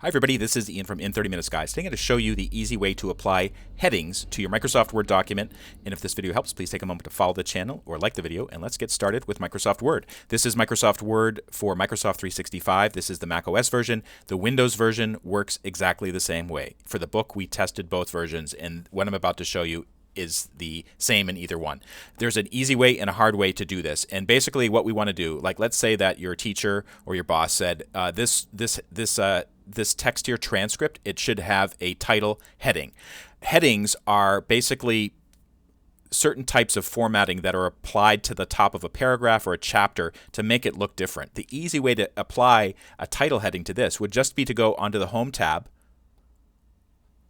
Hi everybody, this is Ian from In 30 Minutes Guys. Today I'm going to show you the easy way to apply headings to your Microsoft Word document. And if this video helps, please take a moment to follow the channel or like the video, and let's get started with Microsoft Word. This is Microsoft Word for Microsoft 365. This is the macOS version. The Windows version works exactly the same way. For the book, we tested both versions, and what I'm about to show you is the same in either one. There's an easy way and a hard way to do this. And basically what we want to do, like let's say that your teacher or your boss said, this text here transcript, it should have a title heading. Headings are basically certain types of formatting that are applied to the top of a paragraph or a chapter to make it look different. The easy way to apply a title heading to this would just be to go onto the Home tab,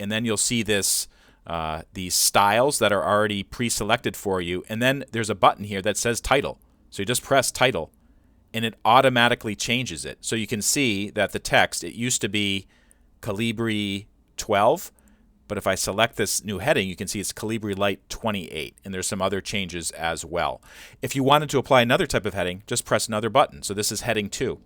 and then you'll see this these styles that are already pre-selected for you, and then there's a button here that says title. So you just press title, and it automatically changes it. So you can see that the text, it used to be Calibri 12, but if I select this new heading, you can see it's Calibri Light 28, and there's some other changes as well. If you wanted to apply another type of heading, just press another button. So this is heading 2,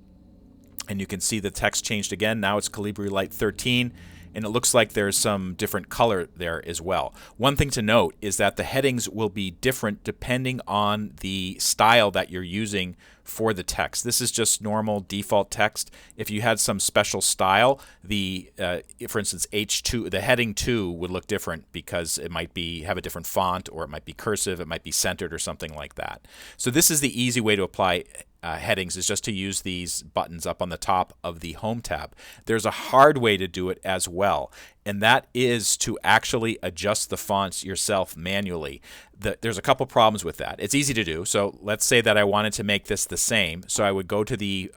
and you can see the text changed again. Now it's Calibri Light 13, and it looks like there's some different color there as well. One thing to note is that the headings will be different depending on the style that you're using for the text. This is just normal default text. If you had some special style, for instance, H2, the heading 2 would look different because it might have a different font, or it might be cursive, it might be centered, or something like that. So this is the easy way to apply headings, is just to use these buttons up on the top of the Home tab. There's a hard way to do it as well, and that is to actually adjust the fonts yourself manually. There's a couple problems with that. It's easy to do. So let's say that I wanted to make this the same. So I would go to the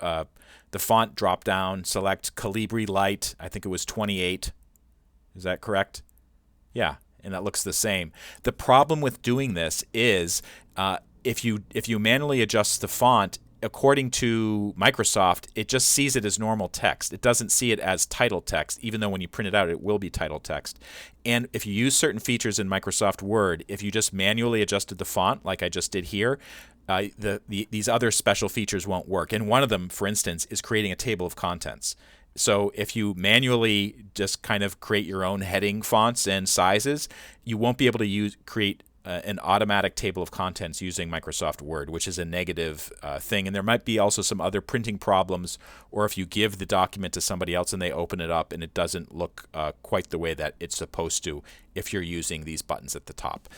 font drop down, select Calibri Light. I think it was 28. Is that correct? Yeah, and that looks the same. The problem with doing this is if you manually adjust the font, according to Microsoft, it just sees it as normal text. It doesn't see it as title text, even though when you print it out, it will be title text. And if you use certain features in Microsoft Word, if you just manually adjusted the font, like I just did here, these other special features won't work. And one of them, for instance, is creating a table of contents. So if you manually just kind of create your own heading fonts and sizes, you won't be able to create an automatic table of contents using Microsoft Word, which is a negative thing. And there might be also some other printing problems, or if you give the document to somebody else and they open it up and it doesn't look quite the way that it's supposed to if you're using these buttons at the top.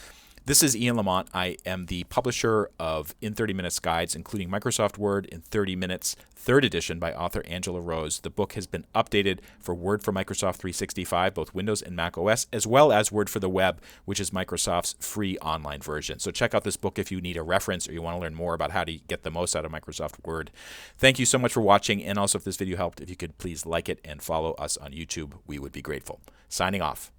This is Ian Lamont. I am the publisher of In 30 Minutes Guides, including Microsoft Word in 30 Minutes, 3rd edition by author Angela Rose. The book has been updated for Word for Microsoft 365, both Windows and macOS, as well as Word for the Web, which is Microsoft's free online version. So check out this book if you need a reference or you want to learn more about how to get the most out of Microsoft Word. Thank you so much for watching, and also if this video helped, if you could please like it and follow us on YouTube, we would be grateful. Signing off.